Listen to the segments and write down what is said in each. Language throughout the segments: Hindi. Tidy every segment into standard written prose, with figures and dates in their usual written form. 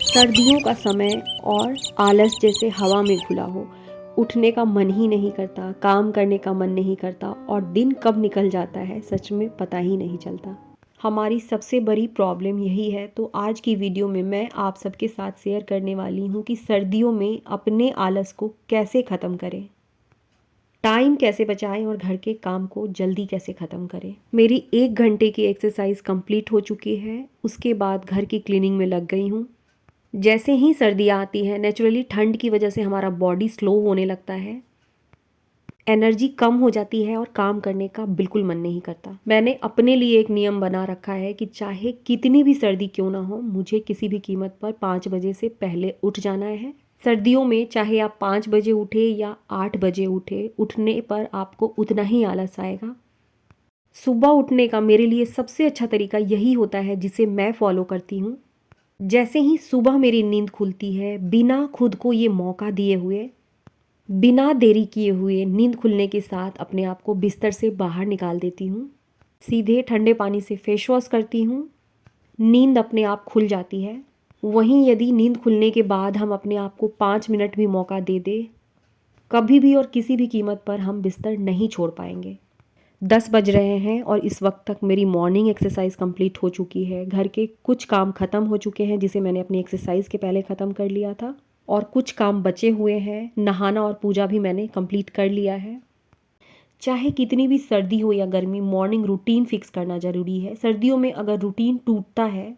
सर्दियों का समय और आलस जैसे हवा में घुला हो, उठने का मन ही नहीं करता, काम करने का मन नहीं करता और दिन कब निकल जाता है सच में पता ही नहीं चलता। हमारी सबसे बड़ी प्रॉब्लम यही है। तो आज की वीडियो में मैं आप सबके साथ शेयर करने वाली हूँ कि सर्दियों में अपने आलस को कैसे ख़त्म करें, टाइम कैसे बचाएं और घर के काम को जल्दी कैसे ख़त्म करें। मेरी 1 घंटे की एक्सरसाइज कंप्लीट हो चुकी है। उसके बाद घर की क्लीनिंग में लग गई हूँ। जैसे ही सर्दियाँ आती हैं, नेचुरली ठंड की वजह से हमारा बॉडी स्लो होने लगता है, एनर्जी कम हो जाती है और काम करने का बिल्कुल मन नहीं करता। मैंने अपने लिए एक नियम बना रखा है कि चाहे कितनी भी सर्दी क्यों ना हो, मुझे किसी भी कीमत पर 5 बजे से पहले उठ जाना है। सर्दियों में चाहे आप 5 बजे उठे या 8 बजे उठे, उठने पर आपको उतना ही आलस आएगा। सुबह उठने का मेरे लिए सबसे अच्छा तरीका यही होता है जिसे मैं फॉलो करती हूँ। जैसे ही सुबह मेरी नींद खुलती है, बिना खुद को ये मौका दिए हुए, बिना देरी किए हुए, नींद खुलने के साथ अपने आप को बिस्तर से बाहर निकाल देती हूँ। सीधे ठंडे पानी से फेस वॉश करती हूँ। नींद अपने आप खुल जाती है। वहीं यदि नींद खुलने के बाद हम अपने आप को 5 मिनट भी मौका दे दें, कभी भी और किसी भी कीमत पर हम बिस्तर नहीं छोड़ पाएंगे। 10 बज रहे हैं और इस वक्त तक मेरी मॉर्निंग एक्सरसाइज कंप्लीट हो चुकी है। घर के कुछ काम ख़त्म हो चुके हैं जिसे मैंने अपनी एक्सरसाइज के पहले ख़त्म कर लिया था, और कुछ काम बचे हुए हैं। नहाना और पूजा भी मैंने कंप्लीट कर लिया है। चाहे कितनी भी सर्दी हो या गर्मी, मॉर्निंग रूटीन फिक्स करना ज़रूरी है। सर्दियों में अगर रूटीन टूटता है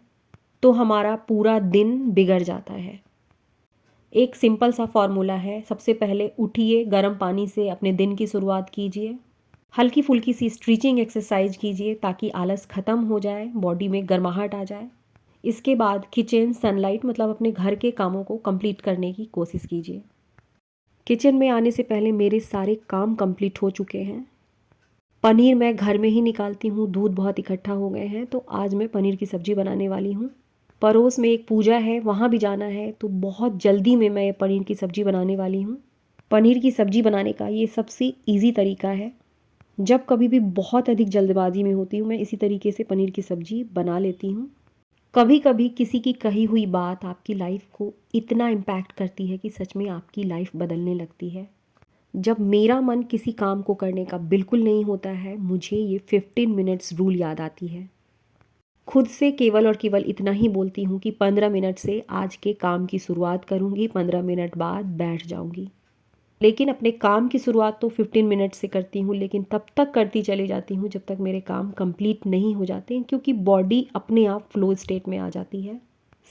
तो हमारा पूरा दिन बिगड़ जाता है। एक सिंपल सा फॉर्मूला है। सबसे पहले उठिए, गर्म पानी से अपने दिन की शुरुआत कीजिए। हल्की फुल्की सी स्ट्रेचिंग एक्सरसाइज कीजिए ताकि आलस ख़त्म हो जाए, बॉडी में गर्माहट आ जाए। इसके बाद किचन, सनलाइट मतलब अपने घर के कामों को कंप्लीट करने की कोशिश कीजिए। किचन में आने से पहले मेरे सारे काम कंप्लीट हो चुके हैं। पनीर मैं घर में ही निकालती हूँ, दूध बहुत इकट्ठा हो गए हैं तो आज मैं पनीर की सब्ज़ी बनाने वाली हूँ। पड़ोस में एक पूजा है, वहाँ भी जाना है, तो बहुत जल्दी में मैं ये पनीर की सब्ज़ी बनाने वाली हूँ। पनीर की सब्ज़ी बनाने का ये सबसे ईजी तरीका है। जब कभी भी बहुत अधिक जल्दबाजी में होती हूँ, मैं इसी तरीके से पनीर की सब्ज़ी बना लेती हूँ। कभी कभी किसी की कही हुई बात आपकी लाइफ को इतना इम्पैक्ट करती है कि सच में आपकी लाइफ बदलने लगती है। जब मेरा मन किसी काम को करने का बिल्कुल नहीं होता है, मुझे ये 15 मिनट्स रूल याद आती है। खुद से केवल और केवल इतना ही बोलती हूँ कि 15 मिनट से आज के काम की शुरुआत करूँगी, 15 मिनट बाद बैठ जाऊँगी। लेकिन अपने काम की शुरुआत तो 15 मिनट से करती हूँ, लेकिन तब तक करती चली जाती हूँ जब तक मेरे काम कंप्लीट नहीं हो जाते हैं, क्योंकि बॉडी अपने आप फ्लो स्टेट में आ जाती है।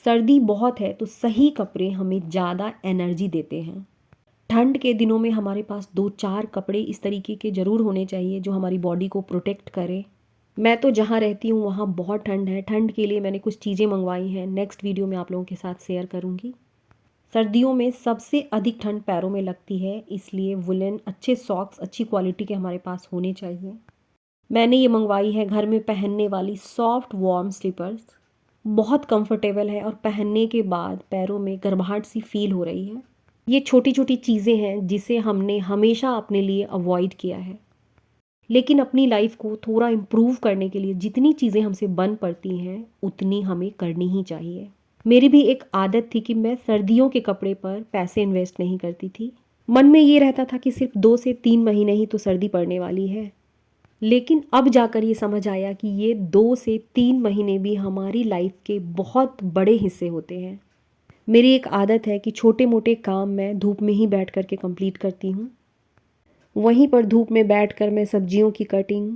सर्दी बहुत है तो सही कपड़े हमें ज़्यादा एनर्जी देते हैं। ठंड के दिनों में हमारे पास 2-4 कपड़े इस तरीके के ज़रूर होने चाहिए जो हमारी बॉडी को प्रोटेक्ट करें। मैं तो जहाँ रहती हूँ वहाँ बहुत ठंड है। ठंड के लिए मैंने कुछ चीज़ें मंगवाई हैं, नेक्स्ट वीडियो में आप लोगों के साथ शेयर करूँगी। सर्दियों में सबसे अधिक ठंड पैरों में लगती है, इसलिए वुलन अच्छे सॉक्स अच्छी क्वालिटी के हमारे पास होने चाहिए। मैंने ये मंगवाई है घर में पहनने वाली सॉफ्ट वार्म स्लीपर्स। बहुत कंफर्टेबल है और पहनने के बाद पैरों में गर्माहट सी फील हो रही है। ये छोटी छोटी चीज़ें हैं जिसे हमने हमेशा अपने लिए अवॉइड किया है, लेकिन अपनी लाइफ को थोड़ा इम्प्रूव करने के लिए जितनी चीज़ें हमसे बन पड़ती हैं उतनी हमें करनी ही चाहिए। मेरी भी एक आदत थी कि मैं सर्दियों के कपड़े पर पैसे इन्वेस्ट नहीं करती थी। मन में ये रहता था कि सिर्फ 2 से 3 महीने ही तो सर्दी पड़ने वाली है। लेकिन अब जाकर ये समझ आया कि ये 2 से 3 महीने भी हमारी लाइफ के बहुत बड़े हिस्से होते हैं। मेरी एक आदत है कि छोटे मोटे काम मैं धूप में ही बैठ कर के कंप्लीट करती हूँ। वहीं पर धूप में बैठकर मैं सब्जियों की कटिंग,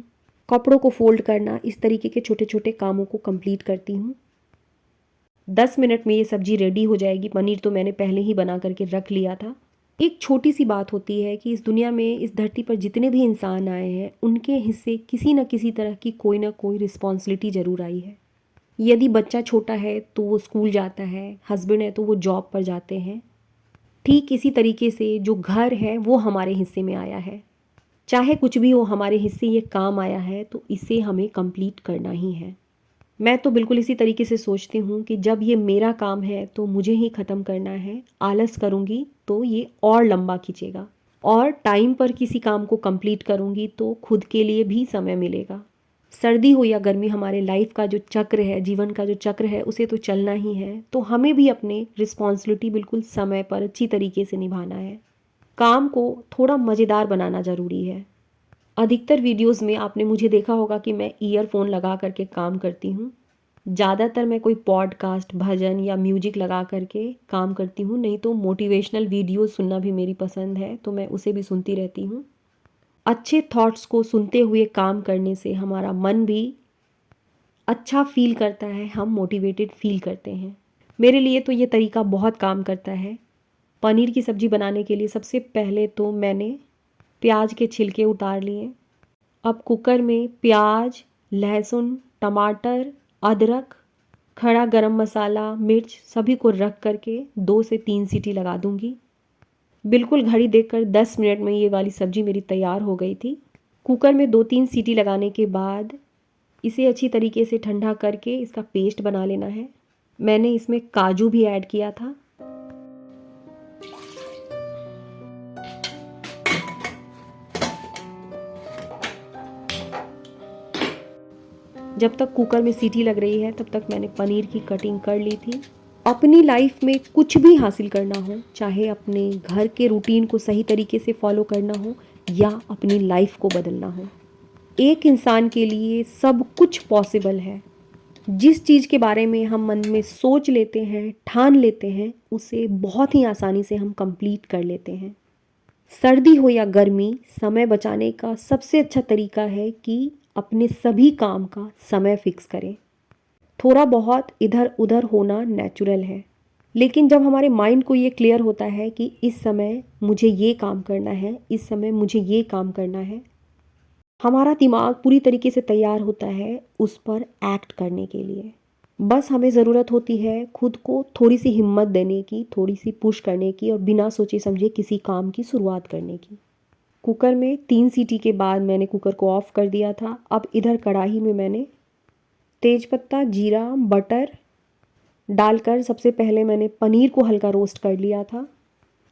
कपड़ों को फोल्ड करना, इस तरीके के छोटे छोटे कामों को कंप्लीट करती हूँ। 10 मिनट में ये सब्जी रेडी हो जाएगी। पनीर तो मैंने पहले ही बना करके रख लिया था। एक छोटी सी बात होती है कि इस दुनिया में, इस धरती पर जितने भी इंसान आए हैं उनके हिस्से किसी न किसी तरह की कोई ना कोई रिस्पॉन्सिबिलिटी ज़रूर आई है। यदि बच्चा छोटा है तो वो स्कूल जाता है, हस्बैंड है तो वो जॉब पर जाते हैं। ठीक इसी तरीके से जो घर है वो हमारे हिस्से में आया है। चाहे कुछ भी हो, हमारे हिस्से ये काम आया है तो इसे हमें कंप्लीट करना ही है। मैं तो बिल्कुल इसी तरीके से सोचती हूँ कि जब ये मेरा काम है तो मुझे ही ख़त्म करना है। आलस करूँगी तो ये और लंबा खींचेगा, और टाइम पर किसी काम को कंप्लीट करूँगी तो खुद के लिए भी समय मिलेगा। सर्दी हो या गर्मी, हमारे लाइफ का जो चक्र है, जीवन का जो चक्र है, उसे तो चलना ही है। तो हमें भी अपने रिस्पॉन्सिबिलिटी बिल्कुल समय पर अच्छी तरीके से निभाना है। काम को थोड़ा मज़ेदार बनाना ज़रूरी है। अधिकतर वीडियोस में आपने मुझे देखा होगा कि मैं ईयरफोन लगा करके काम करती हूँ। ज़्यादातर मैं कोई पॉडकास्ट, भजन या म्यूजिक लगा करके काम करती हूँ, नहीं तो मोटिवेशनल वीडियो सुनना भी मेरी पसंद है, तो मैं उसे भी सुनती रहती हूँ। अच्छे थॉट्स को सुनते हुए काम करने से हमारा मन भी अच्छा फील करता है, हम मोटिवेटेड फील करते हैं। मेरे लिए तो ये तरीका बहुत काम करता है। पनीर की सब्ज़ी बनाने के लिए सबसे पहले तो मैंने प्याज के छिलके उतार लिए। अब कुकर में प्याज, लहसुन, टमाटर, अदरक, खड़ा गरम मसाला, मिर्च सभी को रख करके 2 से 3 सीटी लगा दूंगी। बिल्कुल घड़ी देखकर 10 मिनट में ये वाली सब्ज़ी मेरी तैयार हो गई थी। कुकर में 2-3 सीटी लगाने के बाद इसे अच्छी तरीके से ठंडा करके इसका पेस्ट बना लेना है। मैंने इसमें काजू भी ऐड किया था। जब तक कुकर में सीटी लग रही है तब तक मैंने पनीर की कटिंग कर ली थी। अपनी लाइफ में कुछ भी हासिल करना हो, चाहे अपने घर के रूटीन को सही तरीके से फॉलो करना हो या अपनी लाइफ को बदलना हो, एक इंसान के लिए सब कुछ पॉसिबल है। जिस चीज़ के बारे में हम मन में सोच लेते हैं, ठान लेते हैं, उसे बहुत ही आसानी से हम कंप्लीट कर लेते हैं। सर्दी हो या गर्मी, समय बचाने का सबसे अच्छा तरीका है कि अपने सभी काम का समय फिक्स करें। थोड़ा बहुत इधर उधर होना नेचुरल है, लेकिन जब हमारे माइंड को ये क्लियर होता है कि इस समय मुझे ये काम करना है, इस समय मुझे ये काम करना है, हमारा दिमाग पूरी तरीके से तैयार होता है उस पर एक्ट करने के लिए। बस हमें ज़रूरत होती है खुद को थोड़ी सी हिम्मत देने की, थोड़ी सी पुश करने की और बिना सोचे समझे किसी काम की शुरुआत करने की। कुकर में 3 सीटी के बाद मैंने कुकर को ऑफ़ कर दिया था। अब इधर कढ़ाई में मैंने तेज़पत्ता, जीरा, बटर डालकर सबसे पहले मैंने पनीर को हल्का रोस्ट कर लिया था।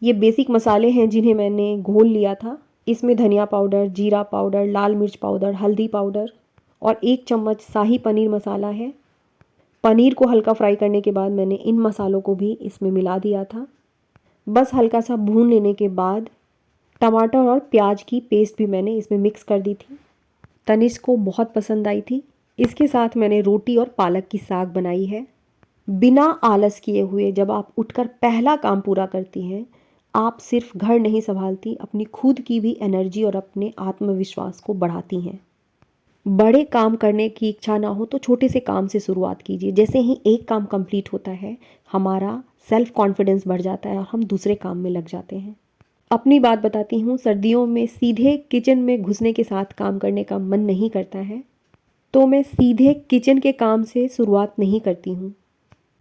ये बेसिक मसाले हैं जिन्हें मैंने घोल लिया था। इसमें धनिया पाउडर, जीरा पाउडर, लाल मिर्च पाउडर, हल्दी पाउडर और 1 चम्मच शाही पनीर मसाला है। पनीर को हल्का फ्राई करने के बाद मैंने इन मसालों को भी इसमें मिला दिया था। बस हल्का सा भून लेने के बाद टमाटर और प्याज की पेस्ट भी मैंने इसमें मिक्स कर दी थी। तनिष्क को बहुत पसंद आई थी। इसके साथ मैंने रोटी और पालक की साग बनाई है। बिना आलस किए हुए जब आप उठकर पहला काम पूरा करती हैं, आप सिर्फ घर नहीं संभालती, अपनी खुद की भी एनर्जी और अपने आत्मविश्वास को बढ़ाती हैं। बड़े काम करने की इच्छा ना हो तो छोटे से काम से शुरुआत कीजिए। जैसे ही एक काम कंप्लीट होता है, हमारा सेल्फ कॉन्फिडेंस बढ़ जाता है और हम दूसरे काम में लग जाते हैं। अपनी बात बताती हूँ, सर्दियों में सीधे किचन में घुसने के साथ काम करने का मन नहीं करता है, तो मैं सीधे किचन के काम से शुरुआत नहीं करती हूँ।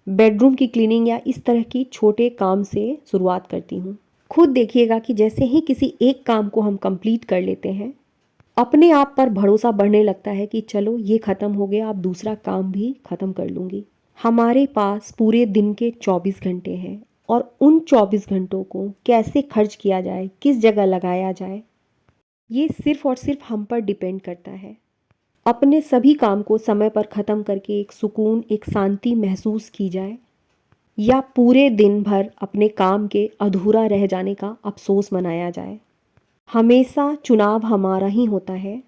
बेडरूम की क्लीनिंग या इस तरह की छोटे काम से शुरुआत करती हूँ। खुद देखिएगा कि जैसे ही किसी एक काम को हम कंप्लीट कर लेते हैं, अपने आप पर भरोसा बढ़ने लगता है कि चलो ये ख़त्म हो गया, अब दूसरा काम भी ख़त्म कर लूँगी। हमारे पास पूरे दिन के 24 घंटे हैं और उन 24 घंटों को कैसे खर्च किया जाए, किस जगह लगाया जाए, ये सिर्फ़ और सिर्फ हम पर डिपेंड करता है। अपने सभी काम को समय पर ख़त्म करके एक सुकून, एक शांति महसूस की जाए, या पूरे दिन भर अपने काम के अधूरा रह जाने का अफसोस मनाया जाए। हमेशा चुनाव हमारा ही होता है।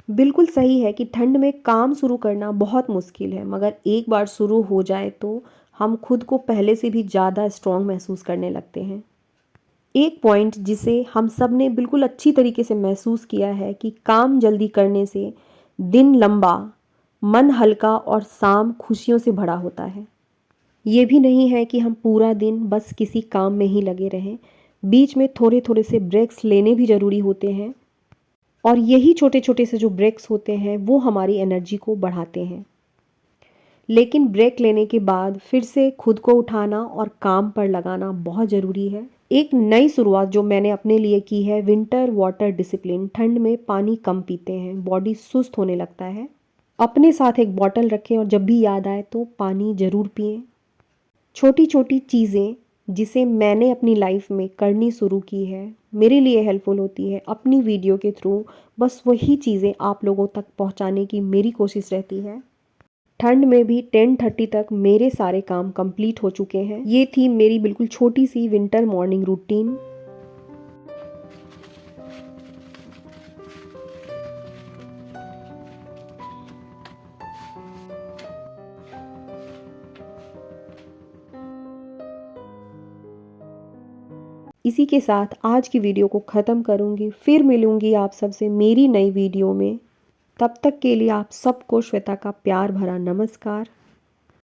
बिल्कुल सही है कि ठंड में काम शुरू करना बहुत मुश्किल है, मगर एक बार शुरू हो जाए तो हम खुद को पहले से भी ज़्यादा स्ट्रॉन्ग महसूस करने लगते हैं। एक पॉइंट जिसे हम सब ने बिल्कुल अच्छी तरीके से महसूस किया है कि काम जल्दी करने से दिन लंबा, मन हल्का और शाम खुशियों से भरा होता है। ये भी नहीं है कि हम पूरा दिन बस किसी काम में ही लगे रहें, बीच में थोड़े थोड़े से ब्रेक्स लेने भी ज़रूरी होते हैं, और यही छोटे छोटे से जो ब्रेक्स होते हैं वो हमारी एनर्जी को बढ़ाते हैं। लेकिन ब्रेक लेने के बाद फिर से खुद को उठाना और काम पर लगाना बहुत ज़रूरी है। एक नई शुरुआत जो मैंने अपने लिए की है, विंटर वाटर डिसिप्लिन। ठंड में पानी कम पीते हैं, बॉडी सुस्त होने लगता है। अपने साथ एक बॉटल रखें और जब भी याद आए तो पानी ज़रूर पिएं। छोटी छोटी चीज़ें जिसे मैंने अपनी लाइफ में करनी शुरू की है, मेरे लिए हेल्पफुल होती है। अपनी वीडियो के थ्रू बस वही चीज़ें आप लोगों तक पहुंचाने की मेरी कोशिश रहती है। ठंड में भी 10:30 तक मेरे सारे काम कंप्लीट हो चुके हैं। ये थी मेरी बिल्कुल छोटी सी विंटर मॉर्निंग रूटीन। इसी के साथ आज की वीडियो को ख़त्म करूँगी। फिर मिलूँगी आप सबसे मेरी नई वीडियो में। तब तक के लिए आप सबको श्वेता का प्यार भरा नमस्कार।